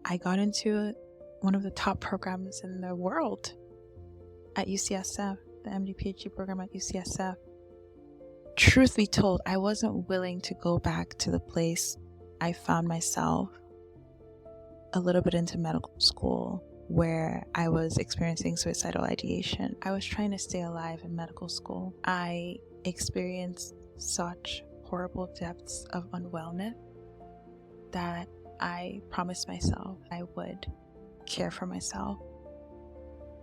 I got into one of the top programs in the world at UCSF, the MD PhD program at UCSF. Truth be told, I wasn't willing to go back to the place I found myself a little bit into medical school, where I was experiencing suicidal ideation. I was trying to stay alive in medical school. I experienced such horrible depths of unwellness that I promised myself I would care for myself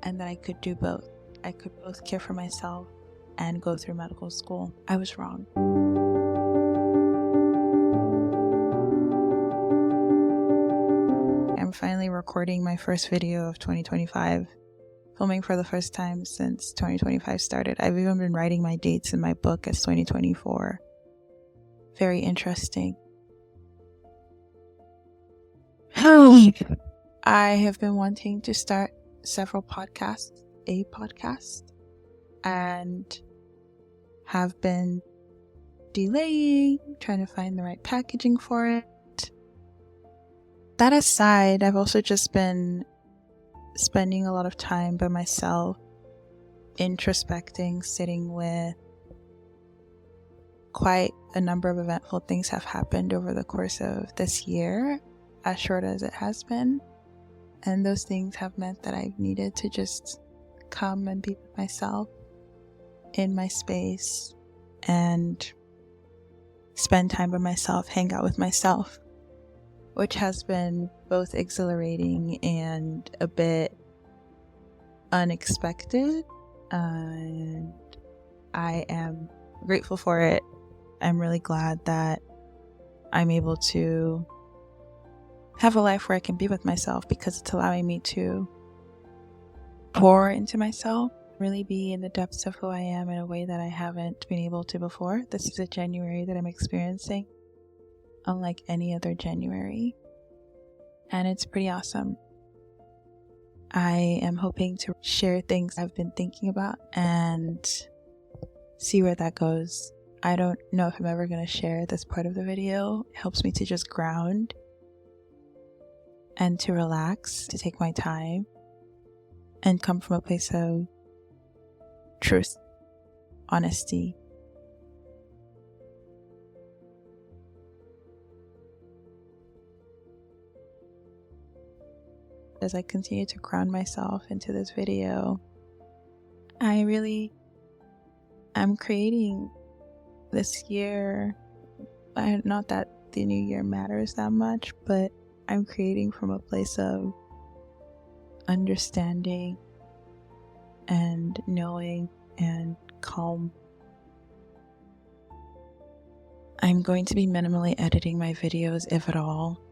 and that I could do both. I could both care for myself and go through medical school. I was wrong. I'm finally recording my first video of 2025, filming for the first time since 2025 started. I've even been writing my dates in my book as 2024. Very interesting. I have been wanting to start several podcasts, a podcast, and have been delaying, trying to find the right packaging for it. That aside, I've also just been spending a lot of time by myself, introspecting, sitting with. Quite a number of eventful things have happened over the course of this year, as short as it has been. And those things have meant that I've needed to just come and be with myself in my space and spend time by myself, hang out with myself, which has been both exhilarating and a bit unexpected. And I am grateful for it. I'm really glad that I'm able to have a life where I can be with myself, because it's allowing me to pour into myself, really be in the depths of who I am in a way that I haven't been able to before. This is a January that I'm experiencing unlike any other January, and it's pretty awesome. I am hoping to share things I've been thinking about and see where that goes. I don't know if I'm ever going to share this part of the video. It helps me to just ground and to relax, to take my time and come from a place of truth, honesty. As I continue to ground myself into this video, I really am creating this year. Not that the new year matters that much, but I'm creating from a place of understanding and knowing and calm. I'm going to be minimally editing my videos, if at all.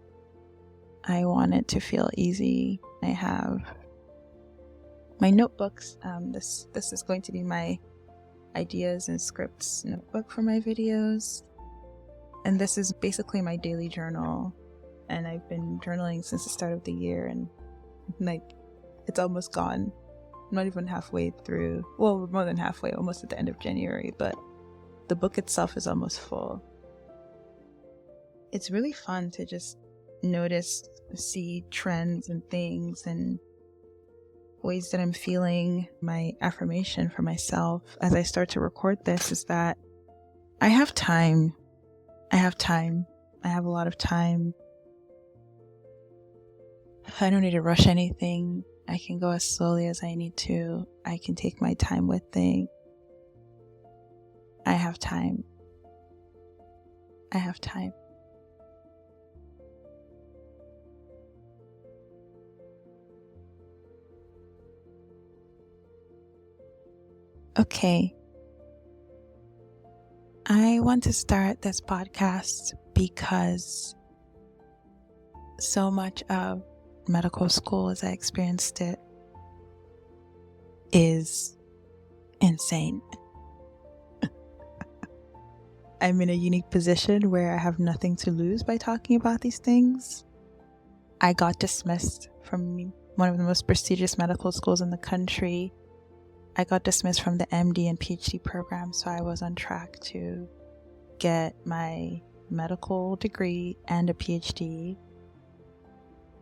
I want it to feel easy. I have my notebooks. This is going to be my ideas and scripts notebook for my videos. And this is basically my daily journal. And I've been journaling since the start of the year, and it's almost gone. I'm not even halfway through. Well, we're more than halfway, almost at the end of January, but the book itself is almost full. It's really fun to just notice, see trends and things and ways that I'm feeling. My affirmation for myself as I start to record this is that I have time. I have a lot of time. I don't need to rush anything. I can go as slowly as I need to. I can take my time with things. I have time. Okay. I want to start this podcast because so much of medical school, as I experienced it, is insane. I'm in a unique position where I have nothing to lose by talking about these things. I got dismissed from one of the most prestigious medical schools in the country. I got dismissed from the MD and PhD program, so I was on track to get my medical degree and a PhD.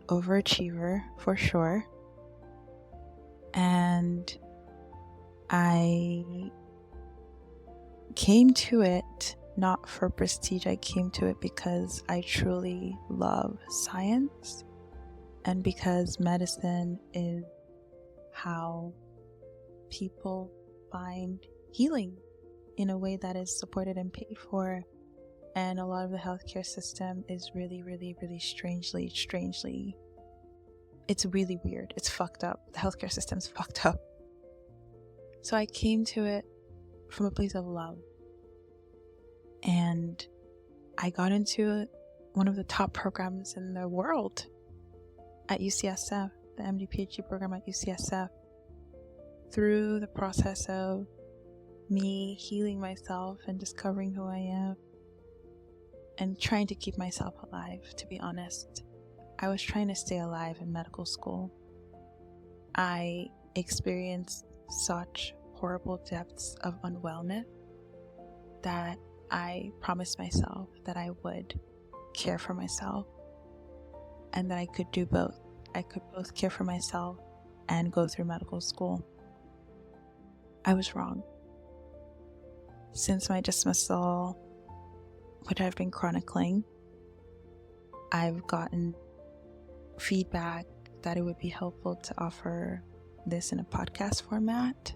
overachiever for sure. And I came to it not for prestige. I came to it because I truly love science, and because medicine is how people find healing in a way that is supported and paid for. And a lot of the healthcare system is really, really, really strangely, it's really weird. It's fucked up. The healthcare system's fucked up. So I came to it from a place of love. And I got into one of the top programs in the world at UCSF, the MD PhD program at UCSF, through the process of me healing myself and discovering who I am and trying to keep myself alive, to be honest. I was trying to stay alive in medical school. I experienced such horrible depths of unwellness that I promised myself that I would care for myself and that I could do both. I could both care for myself and go through medical school. I was wrong. Since my dismissal, which I've been chronicling, I've gotten feedback that it would be helpful to offer this in a podcast format.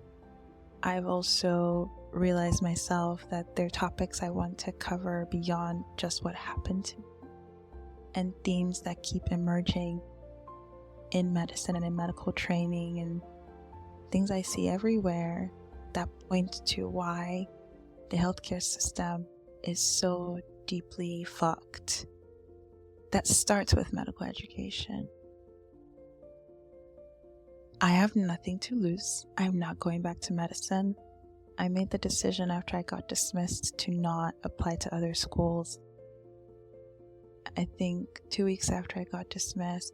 I've also realized myself that there are topics I want to cover beyond just what happened to me, and themes that keep emerging in medicine and in medical training, and things I see everywhere that point to why the healthcare system is so deeply fucked. That starts with medical education. I have nothing to lose. I'm not going back to medicine. I made the decision after I got dismissed to not apply to other schools. I think 2 weeks after I got dismissed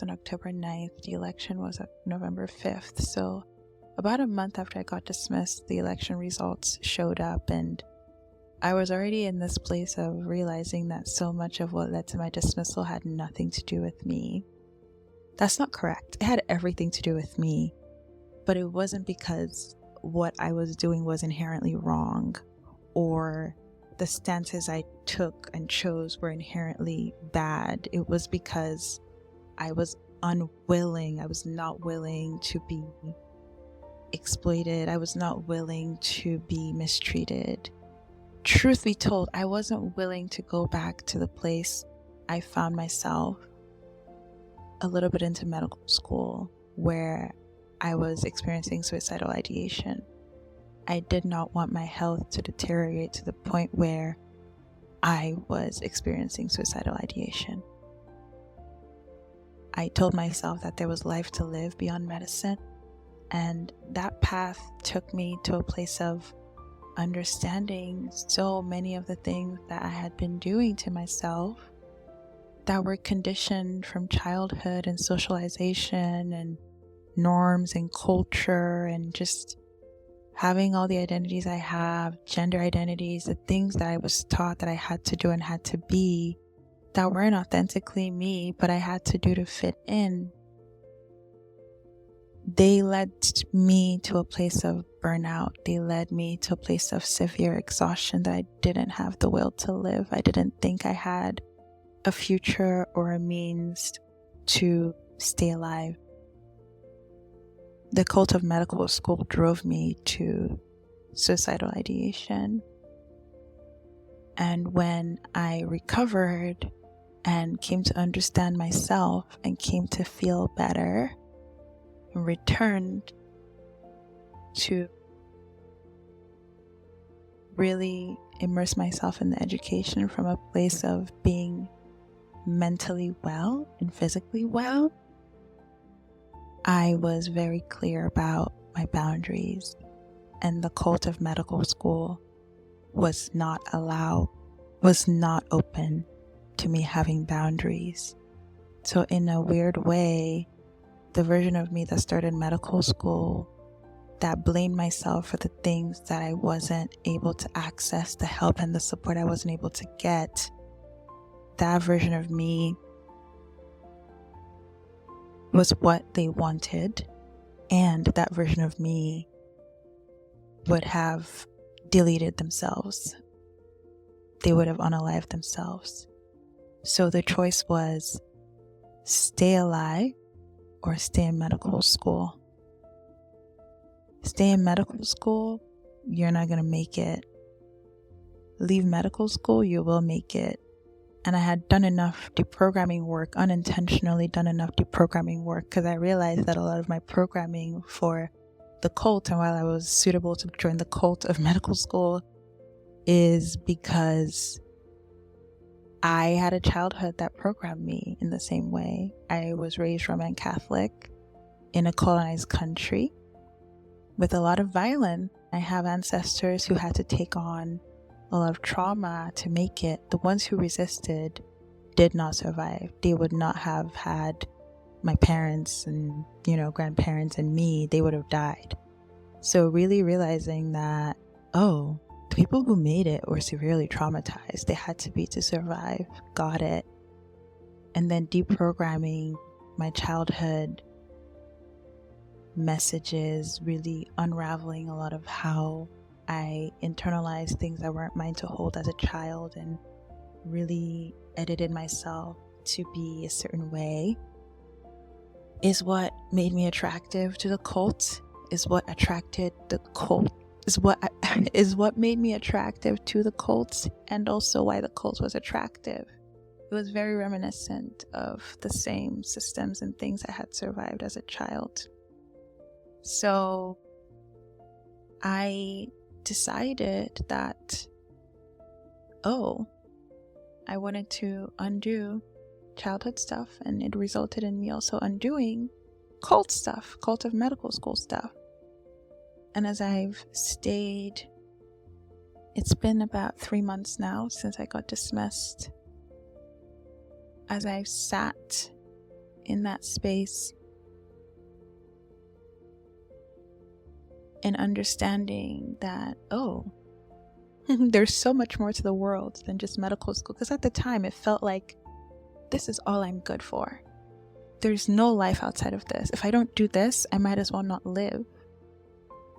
on October 9th, the election was on November 5th. So about a month after I got dismissed, the election results showed up, and I was already in this place of realizing that so much of what led to my dismissal had nothing to do with me. That's not correct. It had everything to do with me, but it wasn't because what I was doing was inherently wrong or the stances I took and chose were inherently bad. It was because I was unwilling. I was not willing to be exploited. I was not willing to be mistreated. Truth be told, I wasn't willing to go back to the place I found myself a little bit into medical school, where I was experiencing suicidal ideation. I did not want my health to deteriorate to the point where I was experiencing suicidal ideation. I told myself that there was life to live beyond medicine, and that path took me to a place of understanding so many of the things that I had been doing to myself that were conditioned from childhood and socialization and norms and culture, and just having all the identities I have, gender identities, the things that I was taught that I had to do and had to be that weren't authentically me, but I had to do to fit in. They led me to a place of burnout. They led me to a place of severe exhaustion that I didn't have the will to live. I didn't think I had a future or a means to stay alive. The cult of medical school drove me to suicidal ideation. And when I recovered and came to understand myself and came to feel better, and returned to really immerse myself in the education from a place of being mentally well and physically well, I was very clear about my boundaries, and the cult of medical school was not open to me having boundaries. So in a weird way, the version of me that started medical school, that blamed myself for the things that I wasn't able to access, the help and the support I wasn't able to get, that version of me was what they wanted, and that version of me would have deleted themselves. They would have unalived themselves. So the choice was stay alive or stay in medical school. Stay in medical school, you're not going to make it. Leave medical school, you will make it. And I had done enough deprogramming work, unintentionally done enough deprogramming work, because I realized that a lot of my programming for the cult, and while I was suitable to join the cult of medical school, is because I had a childhood that programmed me in the same way. I was raised Roman Catholic in a colonized country with a lot of violence. I have ancestors who had to take on a lot of trauma to make it. The ones who resisted did not survive. They would not have had my parents and, grandparents and me. They would have died. So really realizing that, the people who made it were severely traumatized. They had to be to survive. Got it. And then deprogramming my childhood messages, really unraveling a lot of how I internalized things that weren't mine to hold as a child, and really edited myself to be a certain way, is what made me attractive to the cult, is what attracted the cult, is what made me attractive to the cult, and also why the cult was attractive. It was very reminiscent of the same systems and things I had survived as a child. So I decided that, I wanted to undo childhood stuff, and it resulted in me also undoing cult stuff, cult of medical school stuff. And as I've stayed, it's been about 3 months now since I got dismissed. As I've sat in that space and understanding that, there's so much more to the world than just medical school. Because at the time it felt like, this is all I'm good for. There's no life outside of this. If I don't do this, I might as well not live.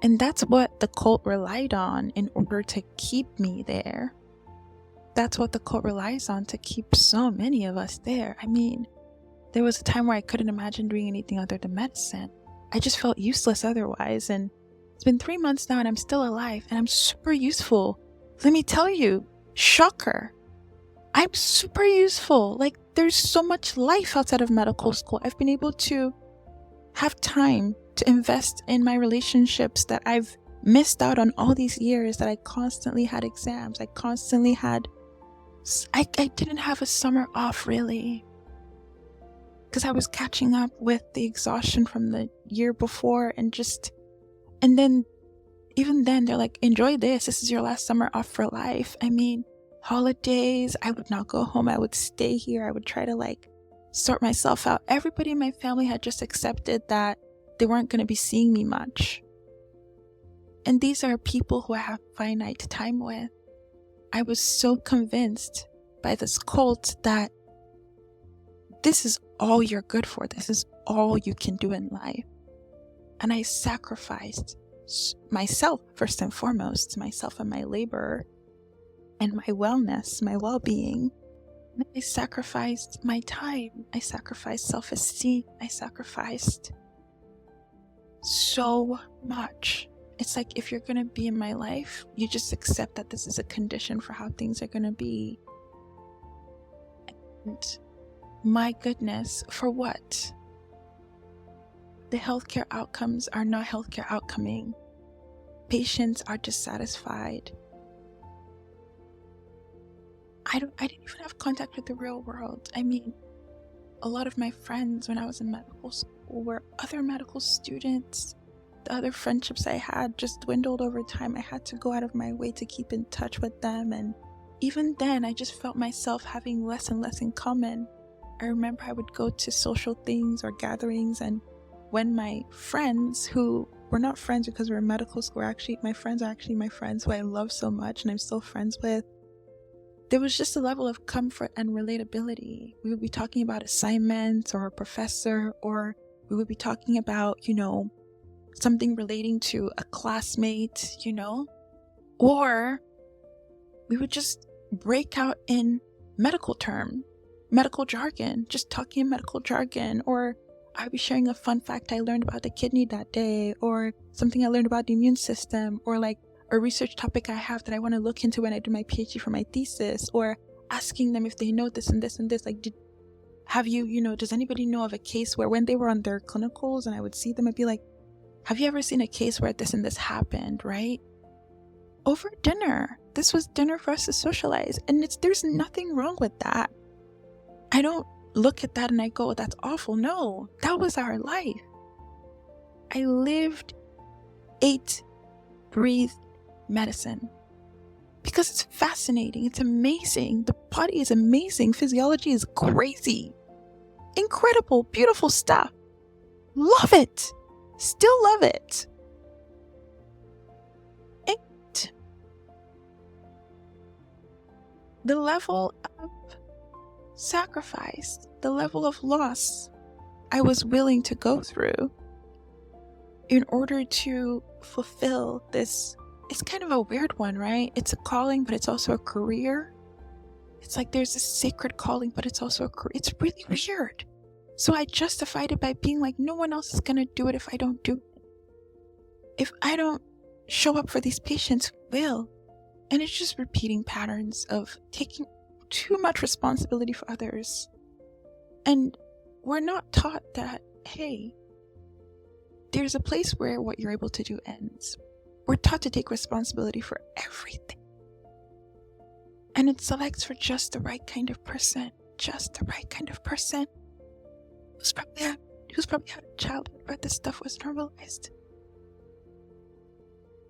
And that's what the cult relied on in order to keep me there. That's what the cult relies on to keep so many of us there. I mean, there was a time where I couldn't imagine doing anything other than medicine. I just felt useless otherwise. And it's been 3 months now and I'm still alive and I'm super useful. Let me tell you, shocker. I'm super useful. Like, there's so much life outside of medical school. I've been able to have time to invest in my relationships that I've missed out on all these years, that I constantly had exams. I didn't have a summer off really, because I was catching up with the exhaustion from the year before, and then even then they're like, enjoy this is your last summer off for life. I mean, holidays, I would not go home. I would stay here. I would try to sort myself out. Everybody in my family had just accepted that they weren't going to be seeing me much. And these are people who I have finite time with. I was so convinced by this cult that this is all you're good for. This is all you can do in life. And I sacrificed myself, first and foremost, myself and my labor and my wellness, my well-being. I sacrificed my time. I sacrificed self-esteem. I sacrificed so much. It's like, if you're going to be in my life, you just accept that this is a condition for how things are going to be. And my goodness, for what? The healthcare outcomes are not healthcare outcoming. Patients are dissatisfied. I didn't even have contact with the real world. I mean, a lot of my friends when I was in medical school were other medical students. The other friendships I had just dwindled over time. I had to go out of my way to keep in touch with them. And even then, I just felt myself having less and less in common. I remember I would go to social things or gatherings, and when my friends, who were not friends because we were in medical school, my friends are actually my friends who I love so much and I'm still friends with, there was just a level of comfort and relatability. We would be talking about assignments or a professor or We would be talking about, something relating to a classmate, or we would just break out in medical jargon, just talking in medical jargon, or I'd be sharing a fun fact I learned about the kidney that day, or something I learned about the immune system, or like a research topic I have that I want to look into when I do my PhD for my thesis, or asking them if they know this and this and this. Like, does anybody know of a case where when they were on their clinicals and I would see them, I'd be like, have you ever seen a case where this and this happened, right? Over dinner. This was dinner for us to socialize. And there's nothing wrong with that. I don't look at that and I go, that's awful. No, that was our life. I lived, ate, breathed medicine. Because it's fascinating. It's amazing. The body is amazing. Physiology is crazy. Incredible, beautiful stuff. Love it. Still love it. And the level of sacrifice, the level of loss I was willing to go through in order to fulfill this. It's kind of a weird one, right? It's a calling, but it's also a career. It's like there's this sacred calling, but it's also a career. It's really weird. So I justified it by being like, no one else is going to do it if I don't do it. If I don't show up for these patients, who will? And it's just repeating patterns of taking too much responsibility for others. And we're not taught that, hey, there's a place where what you're able to do ends. We're taught to take responsibility for everything. And it selects for just the right kind of person. Just the right kind of person. Who's probably had a childhood where this stuff was normalized.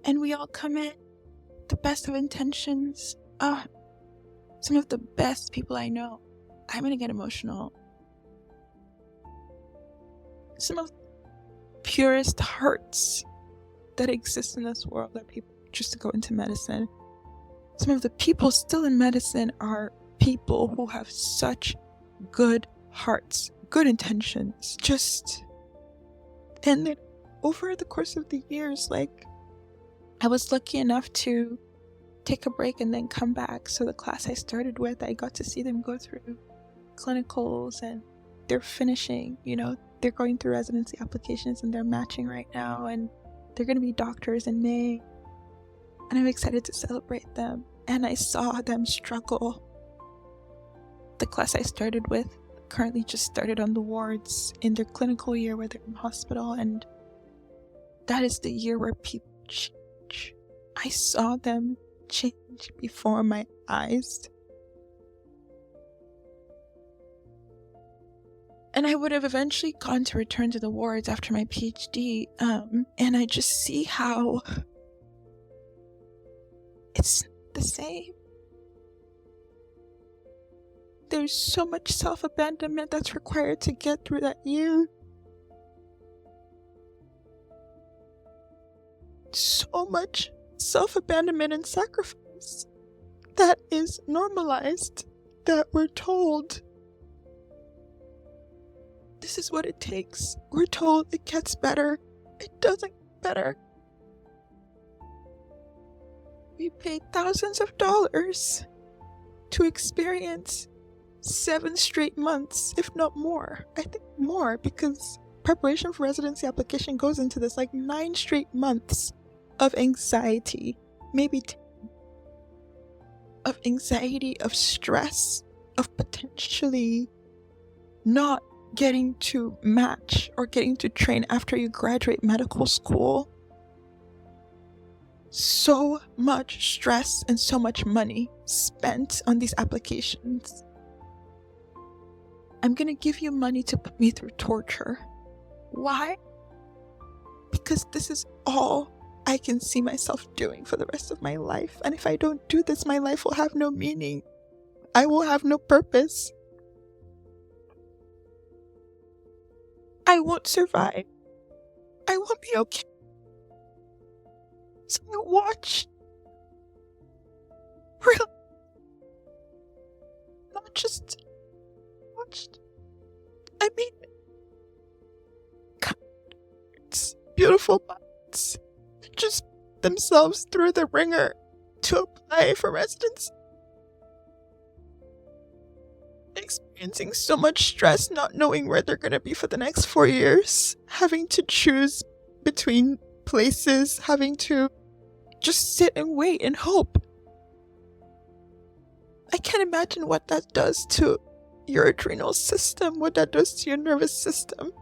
And we all come in, the best of intentions. Some of the best people I know. I'm gonna get emotional. Some of the purest hearts that exist in this world are people just to go into medicine. Some of the people still in medicine are people who have such good hearts, good intentions, and then over the course of the years, like, I was lucky enough to take a break and then come back. So the class I started with, I got to see them go through clinicals, and they're finishing, they're going through residency applications and they're matching right now, and they're going to be doctors in May. And I'm excited to celebrate them. And I saw them struggle. The class I started with currently just started on the wards in their clinical year where they're in hospital, and that is the year where people change. I saw them change before my eyes. And I would have eventually gone to return to the wards after my PhD, and I just see how it's the same. There's so much self-abandonment that's required to get through that year. So much self-abandonment and sacrifice that is normalized, that we're told this is what it takes. We're told it gets better. It doesn't get better. We paid thousands of dollars to experience 7 straight months, if not more. I think more, because preparation for residency application goes into this, like 9 straight months of anxiety, maybe 10, of anxiety, of stress, of potentially not getting to match or getting to train after you graduate medical school. So much stress and so much money spent on these applications. I'm gonna give you money to put me through torture. Why? Because this is all I can see myself doing for the rest of my life. And if I don't do this, my life will have no meaning. I will have no purpose. I won't survive. I won't be okay. So I watched. Really. Not just watched. I mean, beautiful minds just put themselves through the ringer to apply for residency, experiencing so much stress, not knowing where they're going to be for the next 4 years, having to choose between places, having to just sit and wait and hope. I can't imagine what that does to your adrenal system, what that does to your nervous system.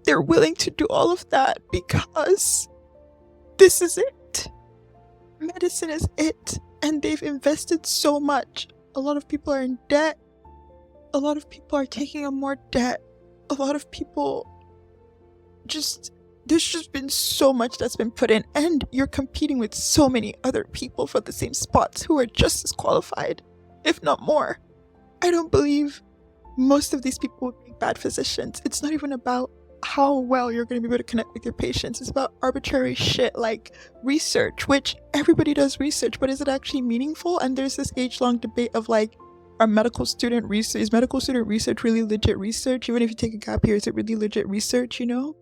They're willing to do all of that because this is it. Medicine is it. And they've invested so much. A lot of people are in debt. A lot of people are taking on more debt. A lot of people there's just been so much that's been put in, and you're competing with so many other people for the same spots who are just as qualified, if not more. I don't believe most of these people would make bad physicians. It's not even about how well you're going to be able to connect with your patients. It's about arbitrary shit like research, which everybody does research, but is it actually meaningful? And there's this age-long debate of like, is medical student research really legit research? Even if you take a gap year, is it really legit research, you know?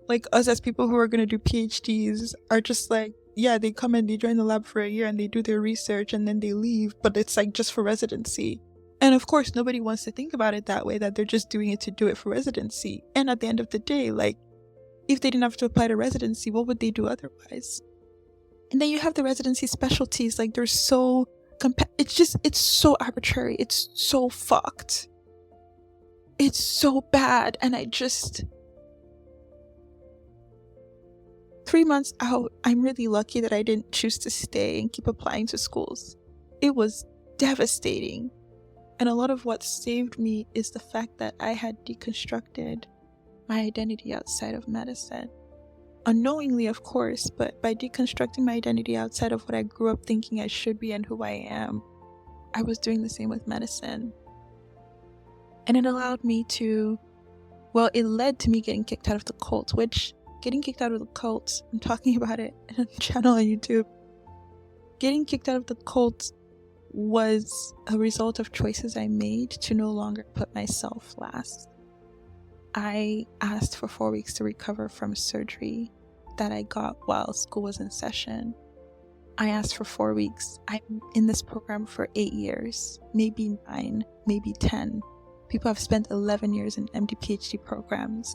Like us as people who are going to do PhDs are just like, yeah, they come and they join the lab for a year and they do their research and then they leave, but it's like just for residency. And of course, nobody wants to think about it that way, that they're just doing it to do it for residency. And at the end of the day, like, if they didn't have to apply to residency, what would they do otherwise? And then you have the residency specialties, like they're so, it's so arbitrary. It's so fucked. It's so bad. And 3 months out, I'm really lucky that I didn't choose to stay and keep applying to schools. It was devastating. And a lot of what saved me is the fact that I had deconstructed my identity outside of medicine. Unknowingly, of course, but by deconstructing my identity outside of what I grew up thinking I should be and who I am, I was doing the same with medicine. And it allowed me to, it led to me getting kicked out of the cult, which getting kicked out of the cult, I'm talking about it in a channel on YouTube. Getting kicked out of the cult was a result of choices I made to no longer put myself last. I asked for 4 weeks to recover from surgery that I got while school was in session. I asked for 4 weeks. I'm in this program for 8 years, maybe 9, maybe 10. People have spent 11 years in MD PhD programs.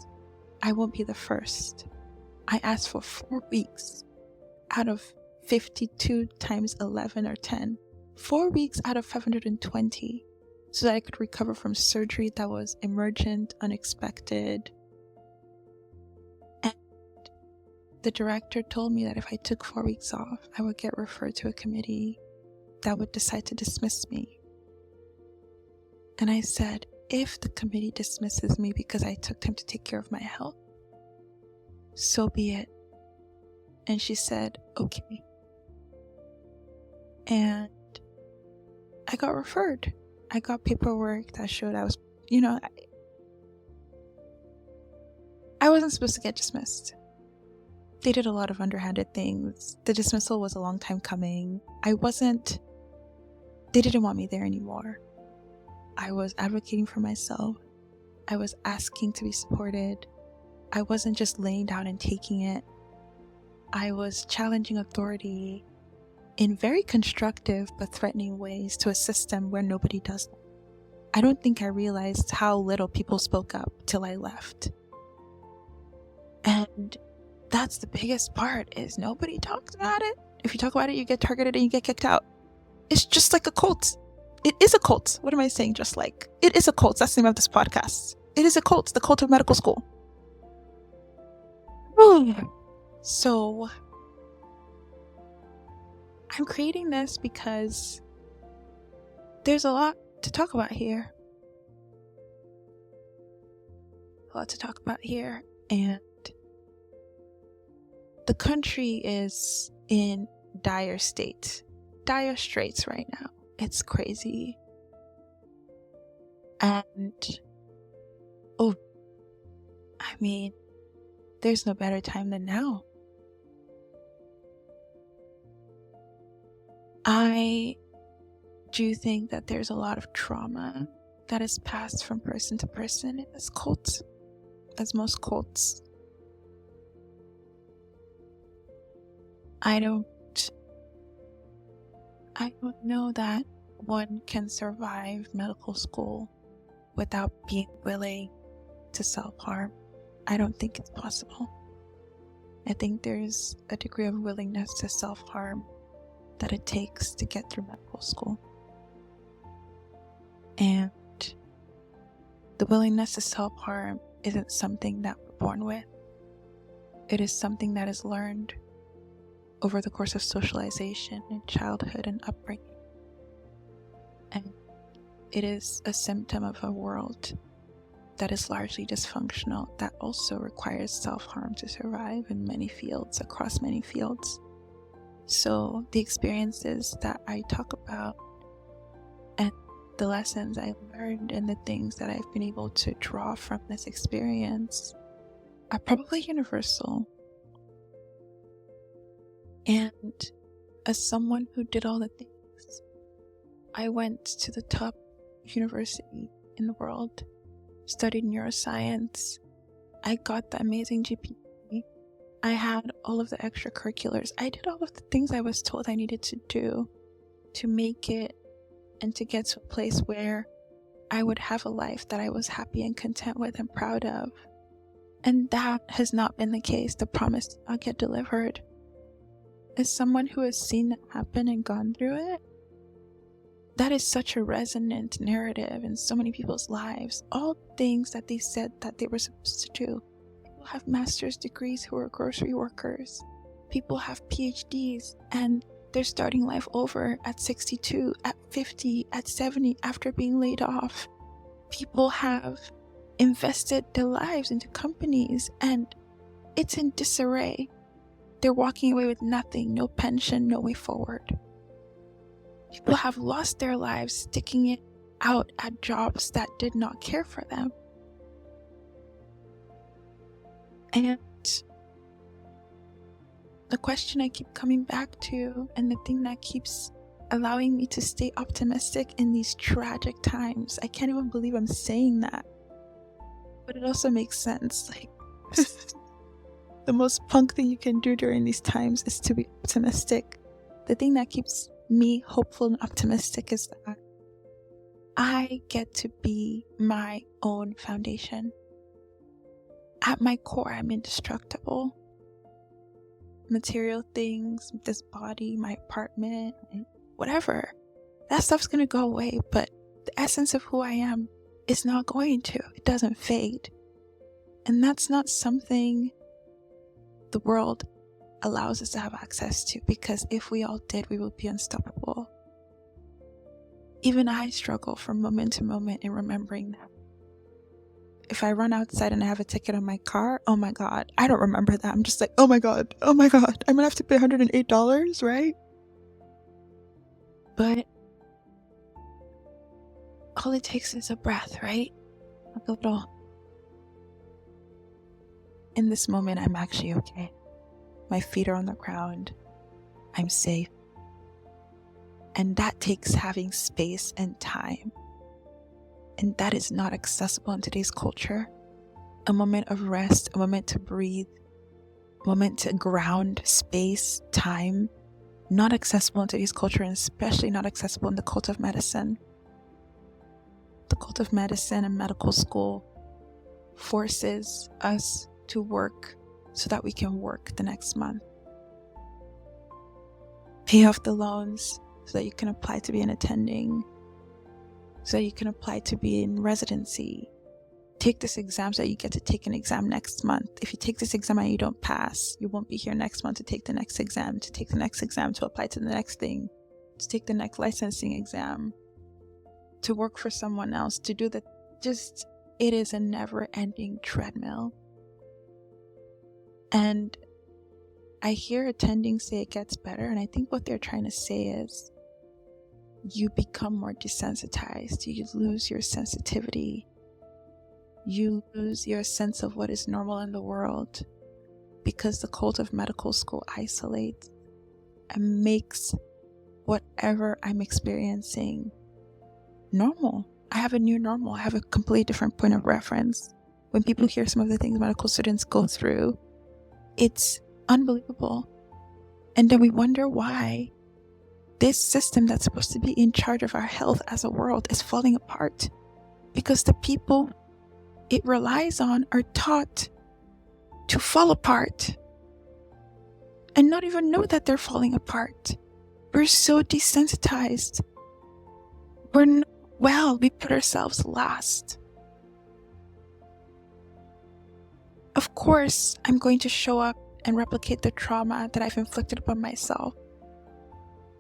I won't be the first. I asked for 4 weeks out of 52 times 11 or 10. 4 weeks out of 520 so that I could recover from surgery that was emergent, unexpected. And the director told me that if I took 4 weeks off, I would get referred to a committee that would decide to dismiss me. And I said, if the committee dismisses me because I took time to take care of my health, so be it. And she said, okay. And I got referred. I got paperwork that showed I was, I wasn't supposed to get dismissed. They did a lot of underhanded things. The dismissal was a long time coming. They didn't want me there anymore. I was advocating for myself. I was asking to be supported. I wasn't just laying down and taking it. I was challenging authority in very constructive but threatening ways to a system where nobody does that. I don't think I realized how little people spoke up till I left. And that's the biggest part, is nobody talks about it. If you talk about it, you get targeted and you get kicked out. It's just like a cult. It is a cult. What am I saying? Just like, it is a cult. That's the name of this podcast. It is a cult. The cult of medical school. So I'm creating this because there's a lot to talk about here. And the country is in dire straits right now. It's crazy. And there's no better time than now. I do think that there's a lot of trauma that is passed from person to person in this cult, as most cults. I don't know that one can survive medical school without being willing to self-harm. I don't think it's possible. I think there's a degree of willingness to self-harm that it takes to get through medical school. And the willingness to self-harm isn't something that we're born with. It is something that is learned over the course of socialization and childhood and upbringing. And it is a symptom of a world that is largely dysfunctional, that also requires self-harm to survive in many fields, across many fields. So the experiences that I talk about and the lessons I learned and the things that I've been able to draw from this experience are probably universal. And as someone who did all the things, I went to the top university in the world, studied neuroscience, I got the amazing GPA, I had all of the extracurriculars, I did all of the things I was told I needed to do to make it and to get to a place where I would have a life that I was happy and content with and proud of. And that has not been the case. The promise did not get delivered. As someone who has seen that happen and gone through it, that is such a resonant narrative in so many people's lives. All things that they said that they were supposed to do. People have master's degrees who are grocery workers. People have PhDs and they're starting life over at 62, at 50, at 70 after being laid off. People have invested their lives into companies and it's in disarray. They're walking away with nothing, no pension, no way forward. People have lost their lives sticking it out at jobs that did not care for them. And the question I keep coming back to, and the thing that keeps allowing me to stay optimistic in these tragic times, I can't even believe I'm saying that, but it also makes sense. Like, the most punk thing you can do during these times is to be optimistic. The thing that keeps me hopeful and optimistic is that I get to be my own foundation. At my core, I'm indestructible. Material things, this body, my apartment, whatever, that stuff's gonna go away, but the essence of who I am is not going to. It doesn't fade. And that's not something the world allows us to have access to, because if we all did, we would be unstoppable. Even I struggle from moment to moment in remembering that. If I run outside and I have a ticket on my car, oh my god, I don't remember that. I'm just like, oh my god, I'm gonna have to pay $108, right? But all it takes is a breath, right? Like a little. In this moment, I'm actually okay. My feet are on the ground. I'm safe. And that takes having space and time. And that is not accessible in today's culture. A moment of rest, a moment to breathe, a moment to ground, space, time, not accessible in today's culture, and especially not accessible in the cult of medicine. The cult of medicine and medical school forces us to work so that we can work the next month. Pay off the loans so that you can apply to be an attending, so that you can apply to be in residency. Take this exam so that you get to take an exam next month. If you take this exam and you don't pass, you won't be here next month to take the next exam, to take the next exam, to apply to the next thing, to take the next licensing exam, to work for someone else, to do it is a never-ending treadmill. And I hear attending say it gets better, and I think what they're trying to say is you become more desensitized, you lose your sensitivity, you lose your sense of what is normal in the world, because the cult of medical school isolates and makes whatever I'm experiencing normal. I have a new normal. I have a completely different point of reference. When people hear some of the things medical students go through, it's unbelievable. And then we wonder why this system that's supposed to be in charge of our health as a world is falling apart, because the people it relies on are taught to fall apart and not even know that they're falling apart. We're so desensitized. We put ourselves last. Of course, I'm going to show up and replicate the trauma that I've inflicted upon myself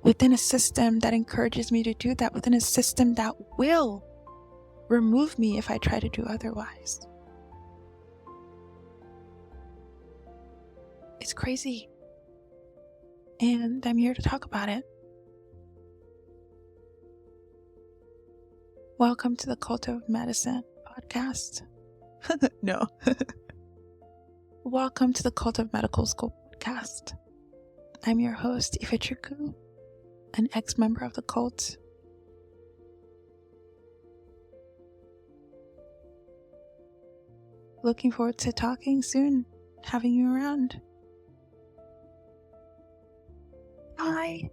within a system that encourages me to do that, within a system that will remove me if I try to do otherwise. It's crazy. And I'm here to talk about it. Welcome to the Cult of Medicine podcast. No. Welcome to the Cult of Medical School podcast. I'm your host, Ifechuku, an ex-member of the cult. Looking forward to talking soon, having you around. Bye.